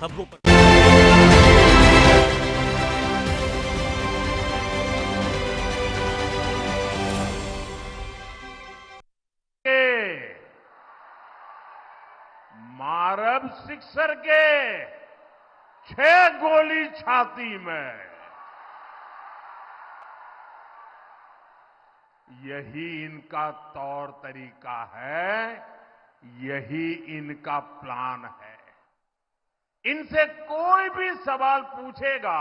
खबरों पर। मारब सिक्सर के 6 गोली छाती में, यही इनका तौर तरीका है, यही इनका प्लान है। इनसे कोई भी सवाल पूछेगा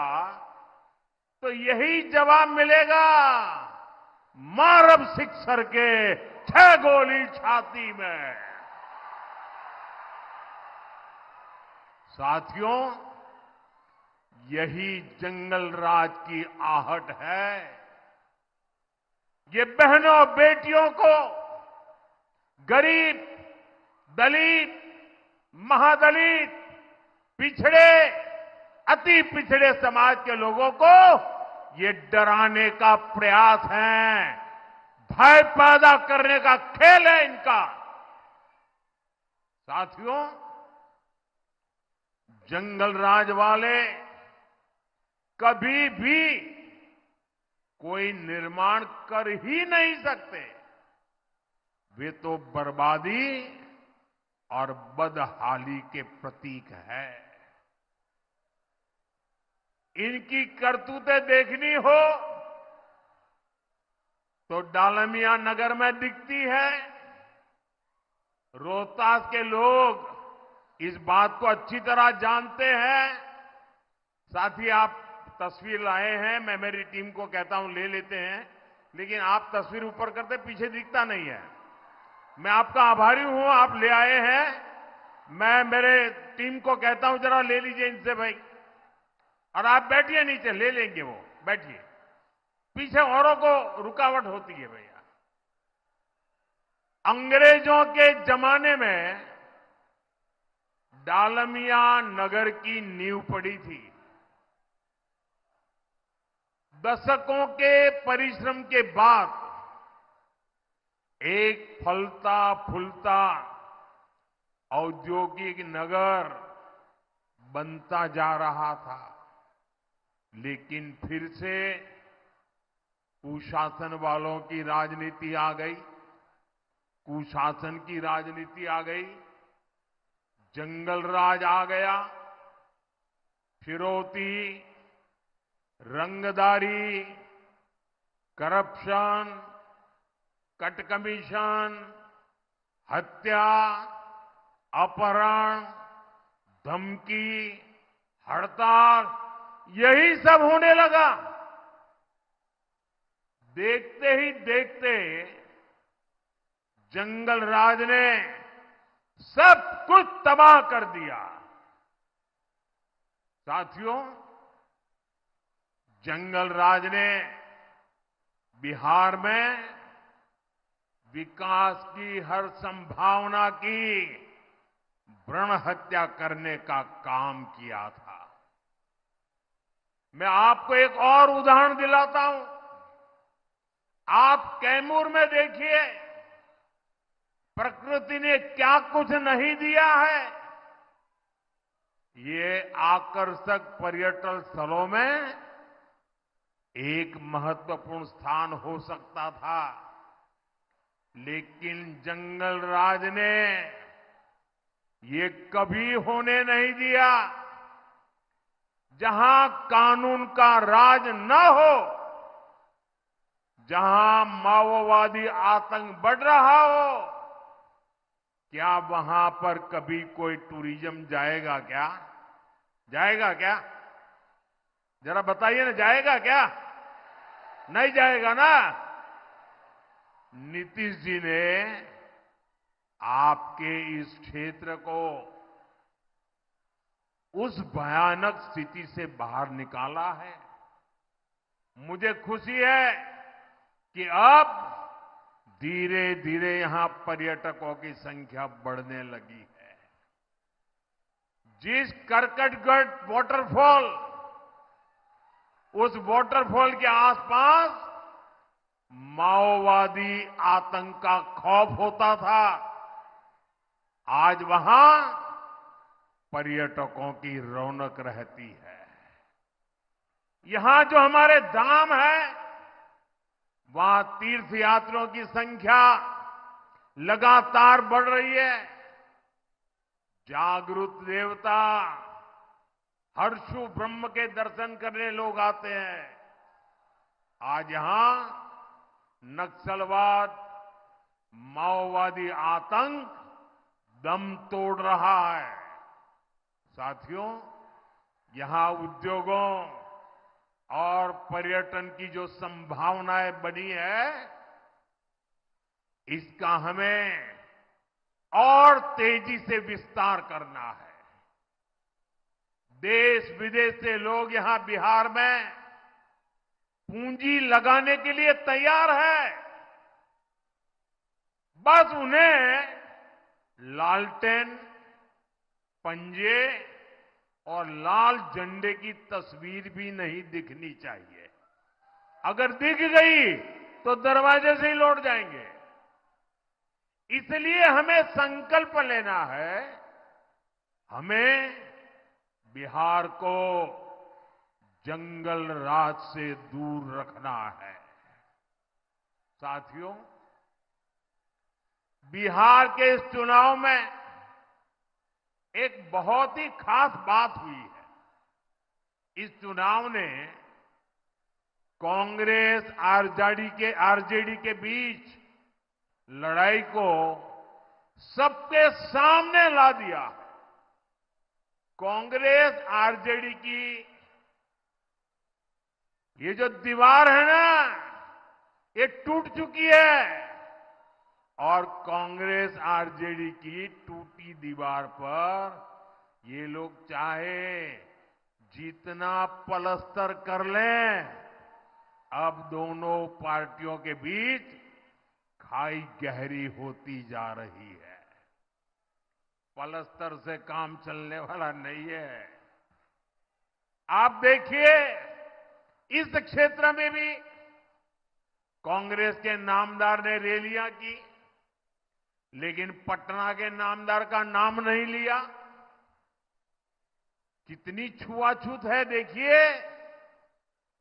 तो यही जवाब मिलेगा, मारब सिक्सर के 6 गोली छाती में। साथियों, यही जंगल राज की आहट है। ये बहनों बेटियों को, गरीब, दलित, महादलित, पिछड़े, अति पिछड़े समाज के लोगों को ये डराने का प्रयास है, भय पैदा करने का खेल है इनका। साथियों, जंगल राज वाले कभी भी कोई निर्माण कर ही नहीं सकते। वे तो बर्बादी और बदहाली के प्रतीक है। इनकी करतूतें देखनी हो तो डालमिया नगर में दिखती है। रोहतास के लोग इस बात को अच्छी तरह जानते हैं। साथ ही आप तस्वीर लाए हैं, मैं मेरी टीम को कहता हूं ले लेते हैं, लेकिन आप तस्वीर ऊपर करते पीछे दिखता नहीं है। मैं आपका आभारी हूं, आप ले आए हैं। मैं मेरे टीम को कहता हूं जरा ले लीजिए इनसे भाई, और आप बैठिए नीचे, ले लेंगे वो, बैठिए। पीछे औरों को रुकावट होती है भैया। अंग्रेजों के जमाने में डालमिया नगर की नींव पड़ी थी। दशकों के परिश्रम के बाद एक फलता फूलता औद्योगिक नगर बनता जा रहा था। लेकिन फिर से कुशासन वालों की राजनीति आ गई, कुशासन की राजनीति आ गई, जंगल राज आ गया, फिरौती, रंगदारी, करप्शन, कट कमीशन, हत्या, अपहरण, धमकी, हड़ताल, यही सब होने लगा। देखते ही देखते जंगल राज ने सब कुछ तबाह कर दिया। साथियों, जंगल राज ने बिहार में विकास की हर संभावना की भ्रूण हत्या करने का काम किया था। मैं आपको एक और उदाहरण दिलाता हूं। आप कैमूर में देखिए, प्रकृति ने क्या कुछ नहीं दिया है। ये आकर्षक पर्यटन स्थलों में एक महत्वपूर्ण स्थान हो सकता था, लेकिन जंगल राज ने ये कभी होने नहीं दिया। जहां कानून का राज न हो, जहां माओवादी आतंक बढ़ रहा हो, क्या वहां पर कभी कोई टूरिज्म जाएगा क्या? जाएगा क्या? जरा बताइए ना, जाएगा क्या? नहीं जाएगा ना। नीतीश जी ने आपके इस क्षेत्र को उस भयानक स्थिति से बाहर निकाला है। मुझे खुशी है कि अब धीरे धीरे यहां पर्यटकों की संख्या बढ़ने लगी है। जिस करकटगढ़ वाटरफॉल, उस वाटरफॉल के आसपास माओवादी आतंक का खौफ होता था, आज वहां पर्यटकों की रौनक रहती है। यहां जो हमारे धाम है, वहां तीर्थयात्रियों की संख्या लगातार बढ़ रही है। जागृत देवता हर्षु ब्रह्म के दर्शन करने लोग आते हैं। आज यहां नक्सलवाद, माओवादी आतंक दम तोड़ रहा है। साथियों, यहां उद्योगों और पर्यटन की जो संभावनाएं बनी है, इसका हमें और तेजी से विस्तार करना है। देश विदेश से लोग यहां बिहार में पूंजी लगाने के लिए तैयार है। बस उन्हें लालटेन, पंजे और लाल झंडे की तस्वीर भी नहीं दिखनी चाहिए। अगर दिख गई तो दरवाजे से ही लौट जाएंगे। इसलिए हमें संकल्प लेना है, हमें बिहार को जंगल राज से दूर रखना है। साथियों, बिहार के इस चुनाव में एक बहुत ही खास बात हुई है। इस चुनाव ने कांग्रेस आरजेडी के बीच लड़ाई को सबके सामने ला दिया। कांग्रेस आरजेडी की ये जो दीवार है ना, ये टूट चुकी है और कांग्रेस आरजेडी की टूटी दीवार पर ये लोग चाहे जितना पलस्तर कर लें, अब दोनों पार्टियों के बीच खाई गहरी होती जा रही है। पलस्तर से काम चलने वाला नहीं है। आप देखिए, इस क्षेत्र में भी कांग्रेस के नामदार ने रैलियां की, लेकिन पटना के नामदार का नाम नहीं लिया। कितनी छुआछूत है देखिए,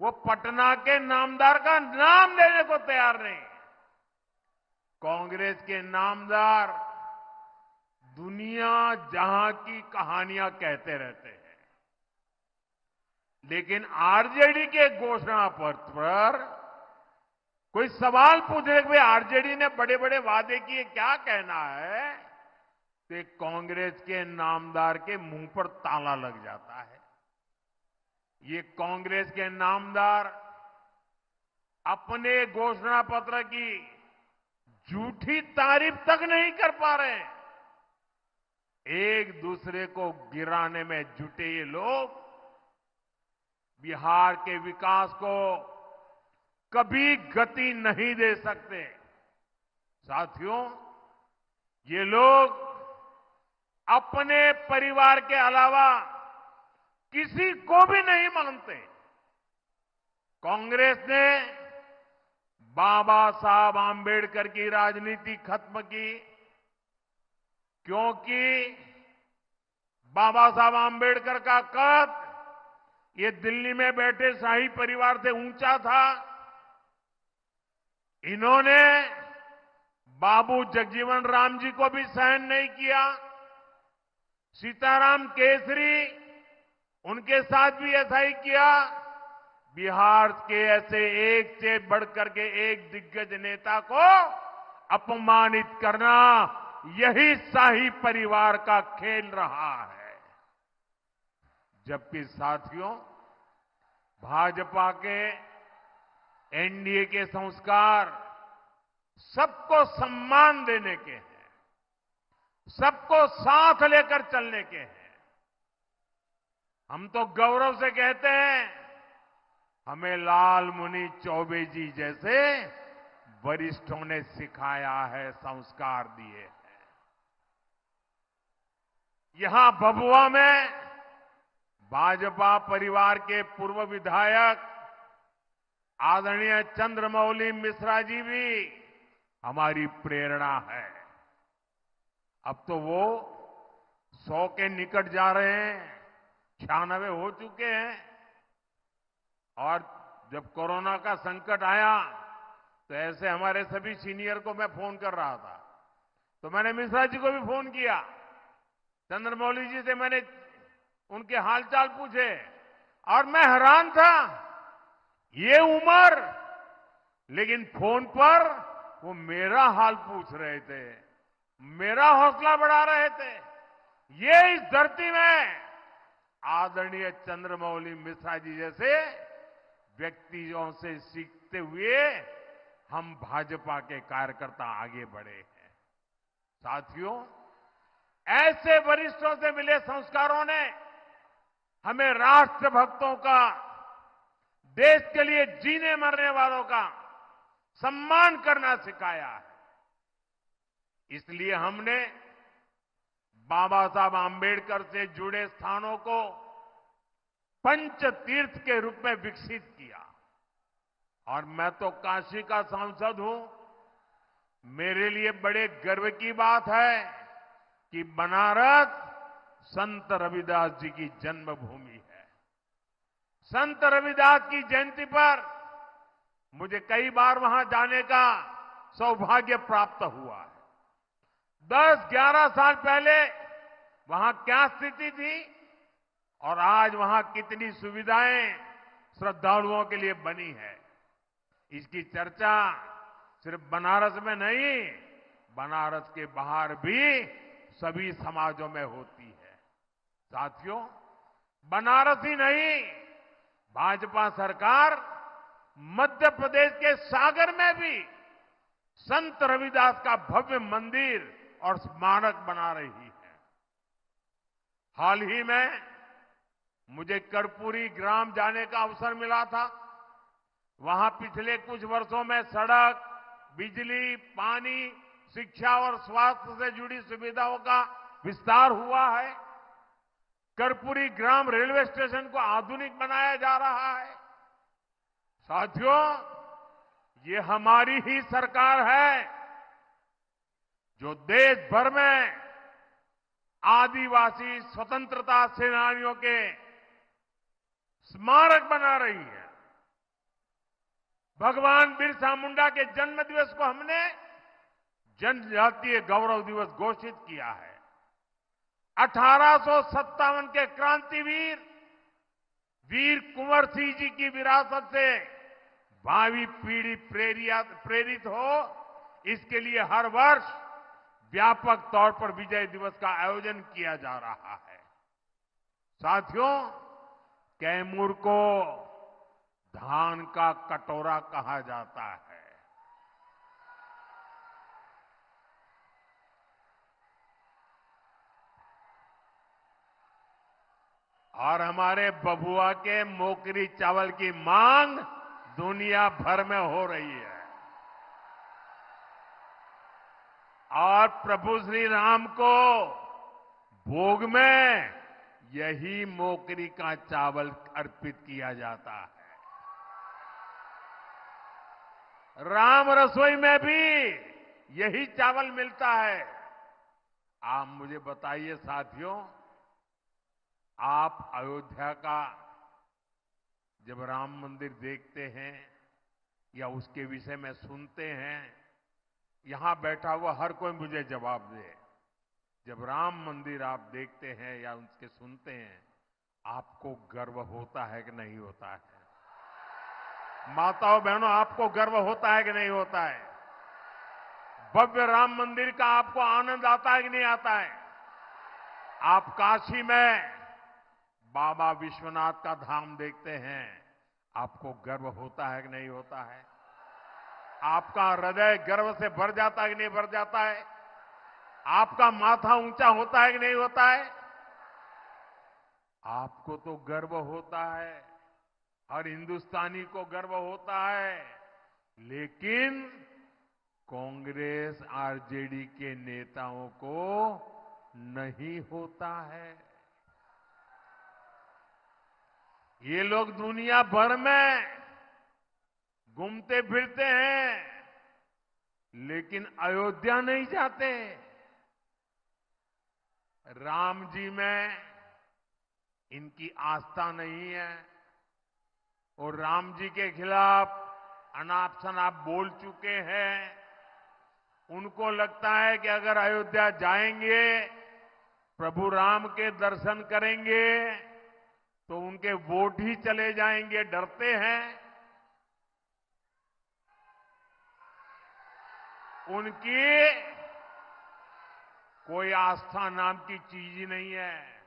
वो पटना के नामदार का नाम लेने को तैयार नहीं। कांग्रेस के नामदार दुनिया जहां की कहानियां कहते रहते हैं, लेकिन आरजेडी के घोषणा पत्र पर कोई सवाल पूछे कि आरजेडी ने बड़े बड़े वादे किए, क्या कहना है, तो कांग्रेस के नामदार के मुंह पर ताला लग जाता है। ये कांग्रेस के नामदार अपने घोषणा पत्र की झूठी तारीफ तक नहीं कर पा रहे। एक दूसरे को गिराने में जुटे ये लोग बिहार के विकास को कभी गति नहीं दे सकते। साथियों, ये लोग अपने परिवार के अलावा किसी को भी नहीं मानते। कांग्रेस ने बाबा साहब आंबेडकर की राजनीति खत्म की, क्योंकि बाबा साहब आंबेडकर का कद ये दिल्ली में बैठे शाही परिवार से ऊंचा था। इन्होंने बाबू जगजीवन राम जी को भी सहन नहीं किया। सीताराम केसरी, उनके साथ भी ऐसा ही किया। बिहार के ऐसे एक से बढ़कर के एक दिग्गज नेता को अपमानित करना, यही शाही परिवार का खेल रहा है। जबकि साथियों, भाजपा के एनडीए के संस्कार सबको सम्मान देने के हैं, सबको साथ लेकर चलने के हैं। हम तो गौरव से कहते हैं, हमें लाल मुनि चौबे जी जैसे वरिष्ठों ने सिखाया है, संस्कार दिए हैं। यहां भभुआ में भाजपा परिवार के पूर्व विधायक आदरणीय चंद्रमौली मिश्रा जी भी हमारी प्रेरणा है। अब तो वो 100 के निकट जा रहे हैं, 96 हो चुके हैं। और जब कोरोना का संकट आया तो ऐसे हमारे सभी सीनियर को मैं फोन कर रहा था, तो मैंने मिश्रा जी को भी फोन किया, चंद्रमौली जी से मैंने उनके हालचाल पूछे, और मैं हैरान था, ये उम्र, लेकिन फोन पर वो मेरा हाल पूछ रहे थे, मेरा हौसला बढ़ा रहे थे। ये इस धरती में आदरणीय चंद्रमौली मिश्रा जी जैसे व्यक्तियों से सीखते हुए हम भाजपा के कार्यकर्ता आगे बढ़े हैं। साथियों, ऐसे वरिष्ठों से मिले संस्कारों ने हमें राष्ट्रभक्तों का, देश के लिए जीने मरने वालों का सम्मान करना सिखाया है। इसलिए हमने बाबा साहब आंबेडकर से जुड़े स्थानों को पंच तीर्थ के रूप में विकसित किया। और मैं तो काशी का सांसद हूं, मेरे लिए बड़े गर्व की बात है कि बनारस संत रविदास जी की जन्मभूमि है। संत रविदास की जयंती पर मुझे कई बार वहां जाने का सौभाग्य प्राप्त हुआ है। 10-11 साल पहले वहां क्या स्थिति थी और आज वहां कितनी सुविधाएं श्रद्धालुओं के लिए बनी है, इसकी चर्चा सिर्फ बनारस में नहीं, बनारस के बाहर भी सभी समाजों में होती है। साथियों, बनारस ही नहीं, भाजपा सरकार मध्य प्रदेश के सागर में भी संत रविदास का भव्य मंदिर और स्मारक बना रही है। हाल ही में मुझे कर्पूरी ग्राम जाने का अवसर मिला था। वहां पिछले कुछ वर्षों में सड़क, बिजली, पानी, शिक्षा और स्वास्थ्य से जुड़ी सुविधाओं का विस्तार हुआ है। कर्पूरी ग्राम रेलवे स्टेशन को आधुनिक बनाया जा रहा है। साथियों, ये हमारी ही सरकार है जो देश भर में आदिवासी स्वतंत्रता सेनानियों के स्मारक बना रही है। भगवान बिरसा मुंडा के जन्म दिवस को हमने जनजातीय गौरव दिवस घोषित किया है। 1857 के क्रांतिवीर वीर कुंवर सिंह जी की विरासत से भावी पीढ़ी प्रेरित हो, इसके लिए हर वर्ष व्यापक तौर पर विजय दिवस का आयोजन किया जा रहा है। साथियों, कैमूर को धान का कटोरा कहा जाता है। और हमारे बबुआ के मोकरी चावल की मांग दुनिया भर में हो रही है। और प्रभु श्री राम को भोग में यही मोकरी का चावल अर्पित किया जाता है। राम रसोई में भी यही चावल मिलता है। आप मुझे बताइए साथियों, आप अयोध्या का जब राम मंदिर देखते हैं या उसके विषय में सुनते हैं, यहां बैठा हुआ हर कोई मुझे जवाब दे, जब राम मंदिर आप देखते हैं या उसके सुनते हैं, आपको गर्व होता है कि नहीं होता है? माताओं बहनों, आपको गर्व होता है कि नहीं होता है? भव्य राम मंदिर का आपको आनंद आता है कि नहीं आता है? आप काशी में बाबा विश्वनाथ का धाम देखते हैं, आपको गर्व होता है कि नहीं होता है? आपका हृदय गर्व से भर जाता है कि नहीं भर जाता है? आपका माथा ऊंचा होता है कि नहीं होता है? आपको तो गर्व होता है, हर हिंदुस्तानी को गर्व होता है, लेकिन कांग्रेस आरजेडी के नेताओं को नहीं होता है। ये लोग दुनिया भर में घूमते फिरते हैं, लेकिन अयोध्या नहीं जाते। राम जी में इनकी आस्था नहीं है और राम जी के खिलाफ अनाप शनाप बोल चुके हैं। उनको लगता है कि अगर अयोध्या जाएंगे, प्रभु राम के दर्शन करेंगे तो उनके वोट ही चले जाएंगे, डरते हैं। उनकी कोई आस्था नाम की चीज ही नहीं है।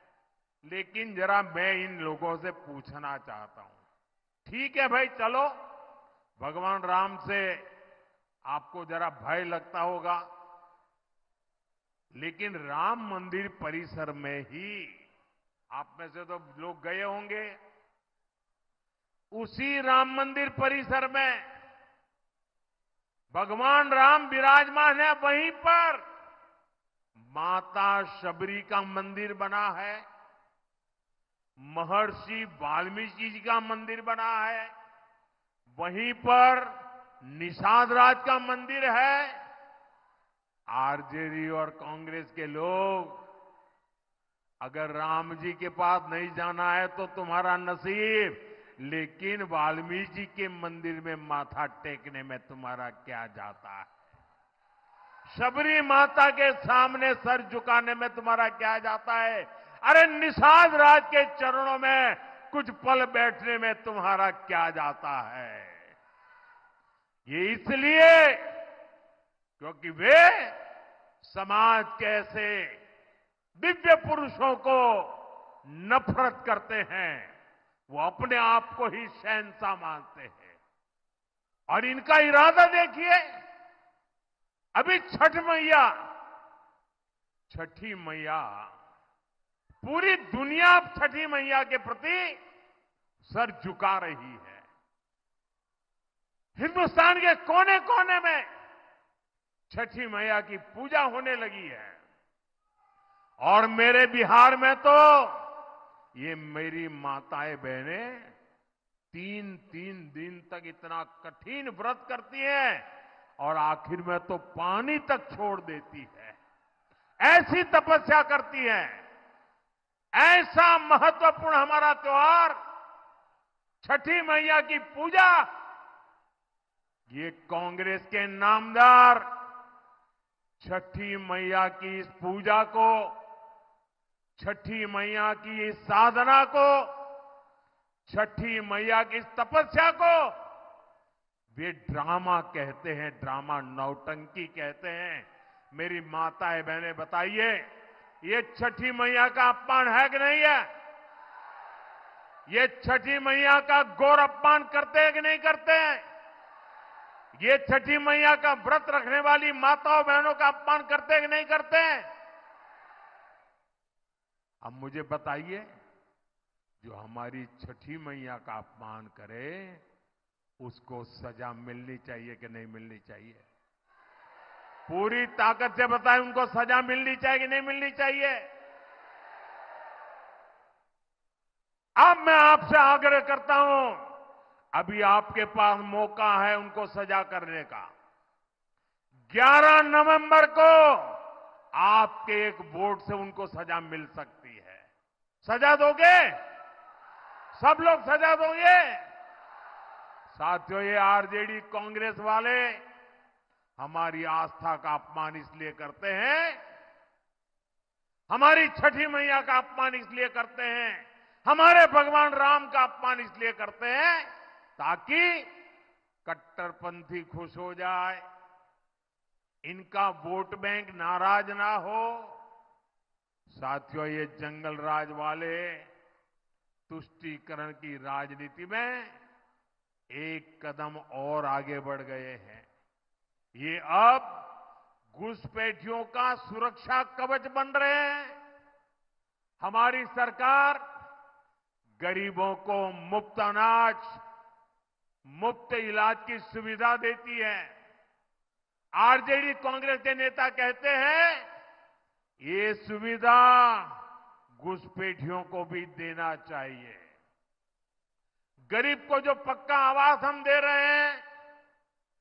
लेकिन जरा मैं इन लोगों से पूछना चाहता हूं, ठीक है भाई, चलो, भगवान राम से आपको जरा भय लगता होगा, लेकिन राम मंदिर परिसर में ही आप में से तो लोग गए होंगे। उसी राम मंदिर परिसर में भगवान राम विराजमान है, वहीं पर माता शबरी का मंदिर बना है, महर्षि वाल्मीकि जी का मंदिर बना है, वहीं पर निषाद राज का मंदिर है। आरजेडी और कांग्रेस के लोग, अगर राम जी के पास नहीं जाना है तो तुम्हारा नसीब, लेकिन वाल्मीकि जी के मंदिर में माथा टेकने में तुम्हारा क्या जाता है? शबरी माता के सामने सर झुकाने में तुम्हारा क्या जाता है? अरे निषाद राज के चरणों में कुछ पल बैठने में तुम्हारा क्या जाता है? ये इसलिए क्योंकि वे समाज के ऐसे दिव्य पुरुषों को नफरत करते हैं, वो अपने आप को ही शहंशाह मानते हैं। और इनका इरादा देखिए, अभी छठी मैया, पूरी दुनिया छठी मैया के प्रति सर झुका रही है। हिंदुस्तान के कोने कोने में छठी मैया की पूजा होने लगी है। और मेरे बिहार में तो ये मेरी माताएं बहनें 3-3 दिन तक इतना कठिन व्रत करती हैं और आखिर में तो पानी तक छोड़ देती है। ऐसी तपस्या करती है। ऐसा महत्वपूर्ण हमारा त्योहार छठी मैया की पूजा, ये कांग्रेस के नामदार छठी मैया की इस पूजा को, छठी मैया की इस साधना को, छठी मैया की इस तपस्या को वे ड्रामा कहते हैं, ड्रामा, नौटंकी कहते हैं। मेरी माताएं बहनें बताइए, ये छठी मैया का अपमान है कि नहीं है? ये छठी मैया का गौर अपमान करते हैं कि नहीं करते हैं? ये छठी मैया का व्रत रखने वाली माताओं बहनों का अपमान करते हैं कि नहीं करते हैं? अब मुझे बताइए, जो हमारी छठी मैया का अपमान करे उसको सजा मिलनी चाहिए कि नहीं मिलनी चाहिए? पूरी ताकत से बताएं, उनको सजा मिलनी चाहिए कि नहीं मिलनी चाहिए? अब मैं आपसे आग्रह करता हूं, अभी आपके पास मौका है उनको सजा करने का। 11 नवंबर को आपके एक वोट से उनको सजा मिल सकती है। सजा दोगे? सब लोग सजा दोगे? साथियों, ये आरजेडी कांग्रेस वाले हमारी आस्था का अपमान इसलिए करते हैं, हमारी छठी मैया का अपमान इसलिए करते हैं, हमारे भगवान राम का अपमान इसलिए करते हैं ताकि कट्टरपंथी खुश हो जाए, इनका वोट बैंक नाराज ना हो। साथियों, ये जंगल राज वाले तुष्टीकरण की राजनीति में एक कदम और आगे बढ़ गए हैं। ये अब घुसपैठियों का सुरक्षा कवच बन रहे हैं। हमारी सरकार गरीबों को मुफ्त अनाज, मुफ्त इलाज की सुविधा देती है। आरजेडी कांग्रेस के नेता कहते हैं ये सुविधा घुसपैठियों को भी देना चाहिए। गरीब को जो पक्का आवास हम दे रहे हैं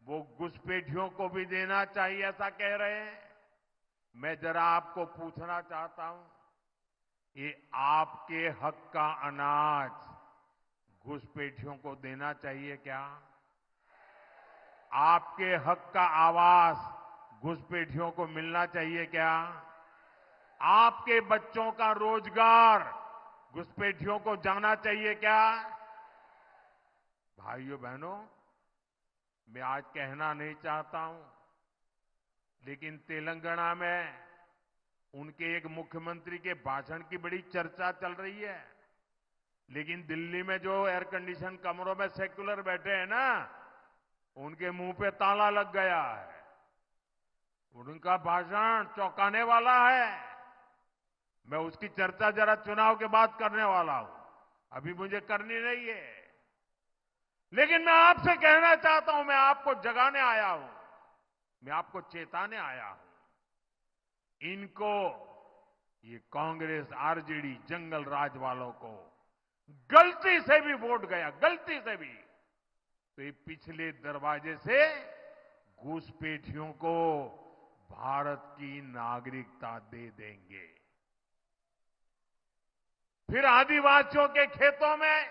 वो घुसपैठियों को भी देना चाहिए, ऐसा कह रहे हैं। मैं जरा आपको पूछना चाहता हूं, ये आपके हक का अनाज घुसपैठियों को देना चाहिए क्या? आपके हक का आवास घुसपैठियों को मिलना चाहिए क्या? आपके बच्चों का रोजगार घुसपैठियों को जाना चाहिए क्या? भाइयों बहनों, मैं आज कहना नहीं चाहता हूं, लेकिन तेलंगाना में उनके एक मुख्यमंत्री के भाषण की बड़ी चर्चा चल रही है। लेकिन दिल्ली में जो एयर कंडीशन कमरों में सेक्युलर बैठे हैं ना, उनके मुंह पे ताला लग गया है। उनका भाषण चौंकाने वाला है। मैं उसकी चर्चा जरा चुनाव के बाद करने वाला हूं, अभी मुझे करनी नहीं है। लेकिन मैं आपसे कहना चाहता हूं, मैं आपको जगाने आया हूं, मैं आपको चेताने आया हूं। इनको, ये कांग्रेस आरजेडी जंगल राज वालों को गलती से भी वोट गया, गलती से भी, तो ये पिछले दरवाजे से घुसपैठियों को भारत की नागरिकता दे देंगे। फिर आदिवासियों के खेतों में,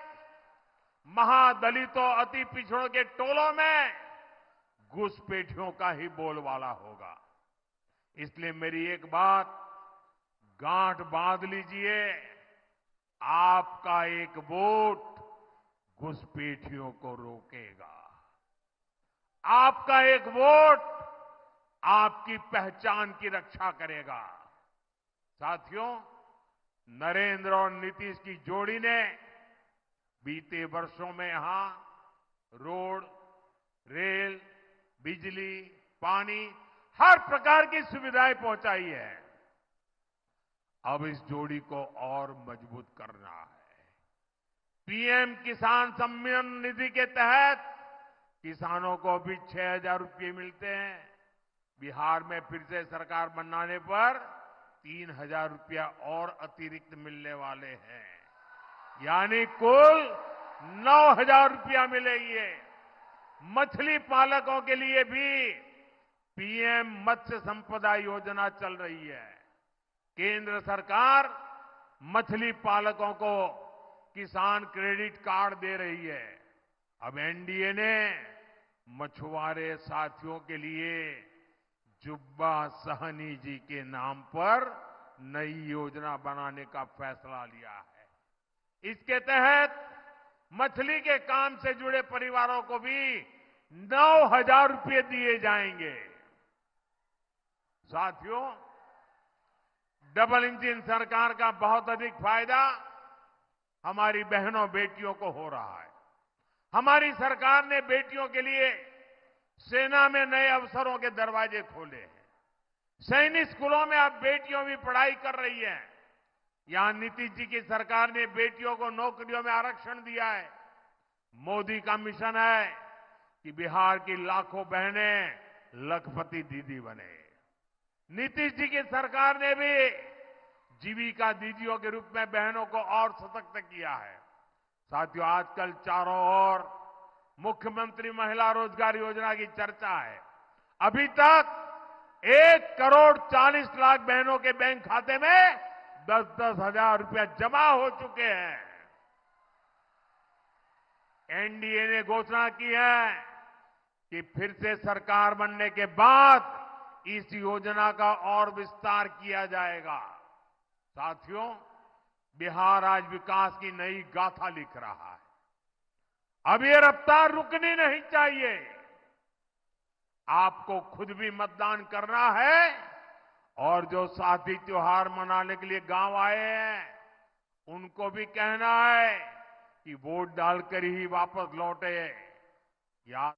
महादलितों, अति पिछड़ों के टोलों में घुसपैठियों का ही बोलबाला होगा। इसलिए मेरी एक बात गांठ बांध लीजिए, आपका एक वोट घुसपैठियों को रोकेगा। आपका एक वोट आपकी पहचान की रक्षा करेगा। साथियों, नरेंद्र और नीतीश की जोड़ी ने बीते वर्षों में यहां रोड, रेल, बिजली, पानी, हर प्रकार की सुविधाएं पहुंचाई है। अब इस जोड़ी को और मजबूत करना है। पीएम किसान सम्मान निधि के तहत किसानों को भी 6,000 रुपये मिलते हैं। बिहार में फिर से सरकार बनाने पर 3,000 रुपया और अतिरिक्त मिलने वाले हैं, यानी कुल 9,000 रुपया मिलेंगे। मछली पालकों के लिए भी पीएम मत्स्य संपदा योजना चल रही है। केंद्र सरकार मछली पालकों को किसान क्रेडिट कार्ड दे रही है। अब एनडीए ने मछुआरे साथियों के लिए जुब्बा सहनी जी के नाम पर नई योजना बनाने का फैसला लिया है। इसके तहत मछली के काम से जुड़े परिवारों को भी 9,000 रुपये दिए जाएंगे। साथियों, डबल इंजन सरकार का बहुत अधिक फायदा हमारी बहनों बेटियों को हो रहा है। हमारी सरकार ने बेटियों के लिए सेना में नए अवसरों के दरवाजे खोले हैं। सैनिक स्कूलों में अब बेटियों भी पढ़ाई कर रही हैं। यहां नीतीश जी की सरकार ने बेटियों को नौकरियों में आरक्षण दिया है। मोदी का मिशन है कि बिहार की लाखों बहनें लखपति दीदी बने। नीतीश जी की सरकार ने भी जीविका दीदियों के रूप में बहनों को और सशक्त किया है। साथियों, आजकल चारों ओर मुख्यमंत्री महिला रोजगार योजना की चर्चा है। अभी तक 1,40,00,000 बहनों के बैंक खाते में 10-10 हजार रुपया जमा हो चुके हैं। एनडीए ने घोषणा की है कि फिर से सरकार बनने के बाद इस योजना का और विस्तार किया जाएगा। साथियों, बिहार आज विकास की नई गाथा लिख रहा है। अब ये रफ्तार रुकनी नहीं चाहिए। आपको खुद भी मतदान करना है और जो साथी त्योहार मनाने के लिए गांव आए हैं, उनको भी कहना है कि वोट डालकर ही वापस लौटे। याद